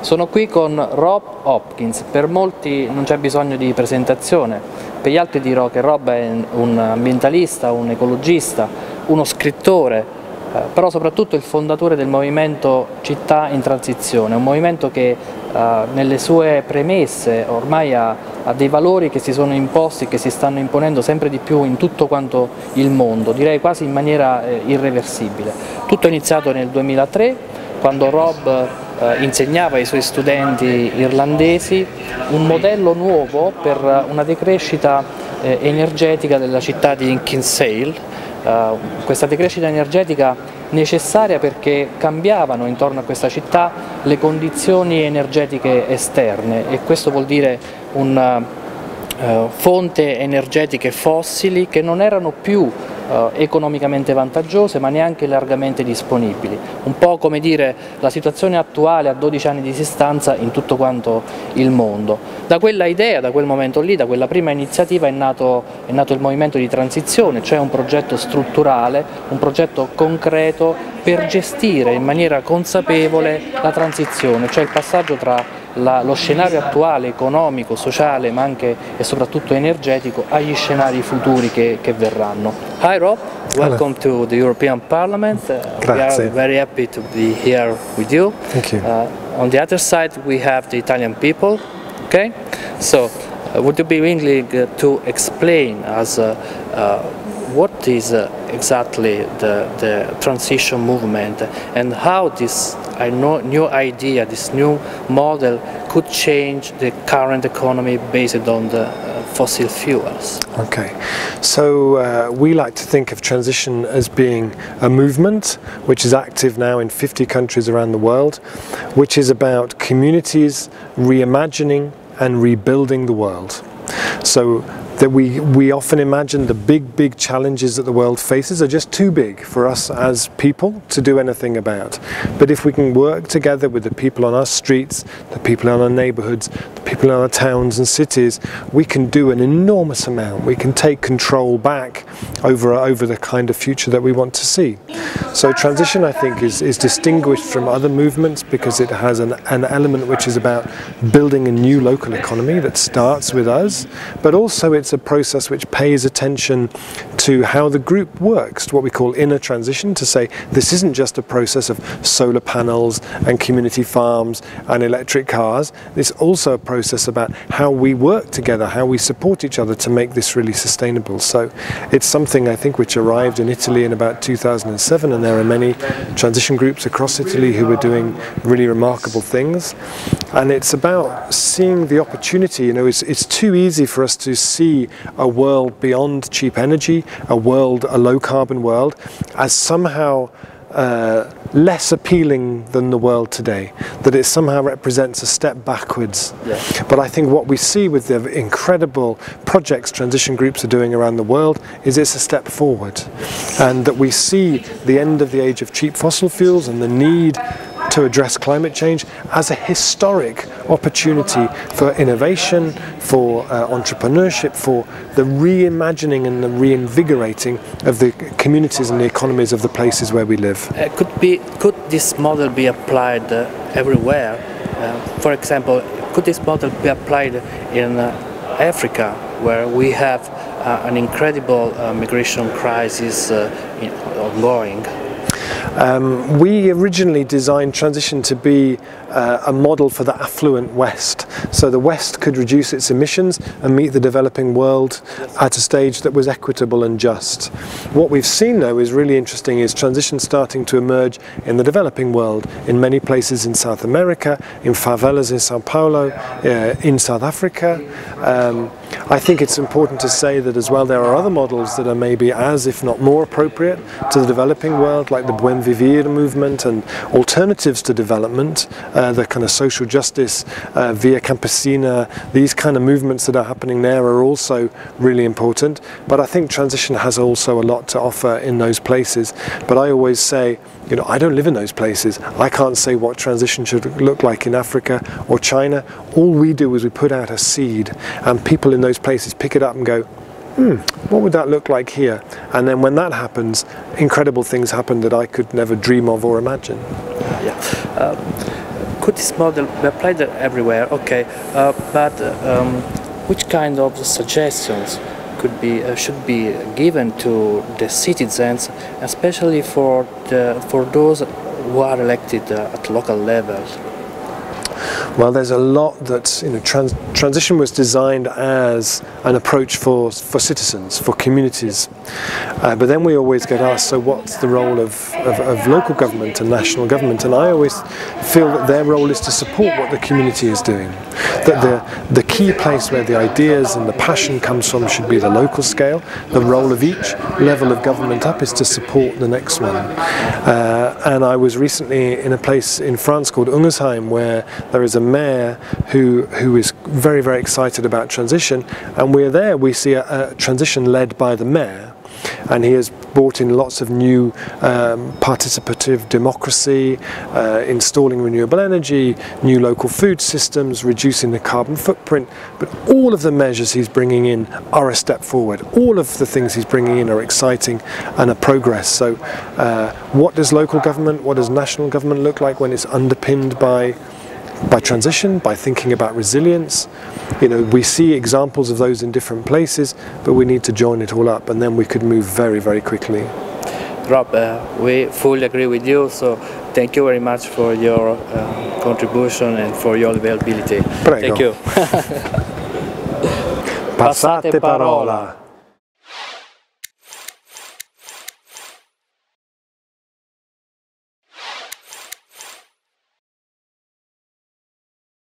Sono qui con Rob Hopkins, per molti non c'è bisogno di presentazione, per gli altri dirò che Rob è un ambientalista, un ecologista, uno scrittore, però soprattutto il fondatore del movimento Città in transizione, un movimento che nelle sue premesse ormai ha dei valori che si sono imposti e che si stanno imponendo sempre di più in tutto quanto il mondo, direi quasi in maniera irreversibile. Tutto è iniziato nel 2003, quando Rob insegnava ai suoi studenti irlandesi un modello nuovo per una decrescita energetica della città di Kinsale, questa decrescita energetica necessaria perché cambiavano intorno a questa città le condizioni energetiche esterne, e questo vuol dire fonti energetiche fossili che non erano più economicamente vantaggiose ma neanche largamente disponibili, un po' come dire la situazione attuale a 12 anni di distanza in tutto quanto il mondo. Da quella idea, da quel momento lì, da quella prima iniziativa è nato il movimento di transizione, cioè un progetto strutturale, un progetto concreto per gestire in maniera consapevole la transizione, cioè il passaggio tra lo scenario attuale economico, sociale ma anche e soprattutto energetico agli scenari futuri che verranno. Hi Rob, welcome to the European Parliament. We are very happy to be here with you. Thank you. On the other side we have the Italian people. Okay, so would you be willing to explain us what is exactly the transition movement and how this new idea, this new model could change the current economy based on the fossil fuels? Okay, so we like to think of transition as being a movement which is active now in 50 countries around the world, which is about communities reimagining and rebuilding the world. So that we often imagine the big challenges that the world faces are just too big for us as people to do anything about. But if we can work together with the people on our streets, the people in our neighbourhoods, the people in our towns and cities, we can do an enormous amount. We can take control back over the kind of future that we want to see. So transition, I think, is distinguished from other movements because it has an element which is about building a new local economy that starts with us, but also it's a process which pays attention to how the group works, what we call inner transition, to say this isn't just a process of solar panels and community farms and electric cars, it's also a process about how we work together, how we support each other to make this really sustainable. So it's something I think which arrived in Italy in about 2007, and there are many transition groups across Italy who are doing really remarkable things. And it's about seeing the opportunity. You know, it's too easy for us to see a world beyond cheap energy, a low carbon world, as somehow less appealing than the world today, that it somehow represents a step backwards. Yeah. But I think what we see with the incredible projects transition groups are doing around the world is it's a step forward, and that we see the end of the age of cheap fossil fuels and the need to address climate change as a historic opportunity for innovation, for entrepreneurship, for the reimagining and the reinvigorating of the communities and the economies of the places where we live. Could this model be applied everywhere? For example, could this model be applied in Africa, where we have an incredible migration crisis ongoing? We originally designed transition to be a model for the affluent West, so the West could reduce its emissions and meet the developing world at a stage that was equitable and just. What we've seen though is really interesting is transition starting to emerge in the developing world, in many places in South America, in favelas in Sao Paulo, in South Africa. I think it's important to say that as well there are other models that are maybe as, if not more appropriate to the developing world, like the Buen Vivir movement and alternatives to development, the kind of social justice, Via Campesina, these kind of movements that are happening there are also really important. But I think transition has also a lot to offer in those places. But I always say, you know, I don't live in those places. I can't say what transition should look like in Africa or China. All we do is we put out a seed, and people in those places pick it up and go, what would that look like here? And then when that happens, incredible things happen that I could never dream of or imagine. Yeah. could this model be applied everywhere? Okay, but which kind of suggestions could be should be given to the citizens, especially for those who are elected at local level? Well, there's a lot that, you know, transition was designed as an approach for citizens, for communities. But then we always get asked, so what's the role of local government and national government? And I always feel that their role is to support what the community is doing. That the key place where the ideas and the passion comes from should be the local scale. The role of each level of government up is to support the next one. And I was recently in a place in France called Ungersheim, where there is a mayor who is very, very excited about transition, and we're there, we see a transition led by the mayor, and he has brought in lots of new participative democracy, installing renewable energy, new local food systems, reducing the carbon footprint. But all of the measures he's bringing in are a step forward. All of the things he's bringing in are exciting and a progress. So what does local government, what does national government look like when it's underpinned by transition, by thinking about resilience? You know, we see examples of those in different places, but we need to join it all up, and then we could move very, very quickly. Rob, we fully agree with you, so thank you very much for your contribution and for your availability. Prego. Thank you. Passate parola.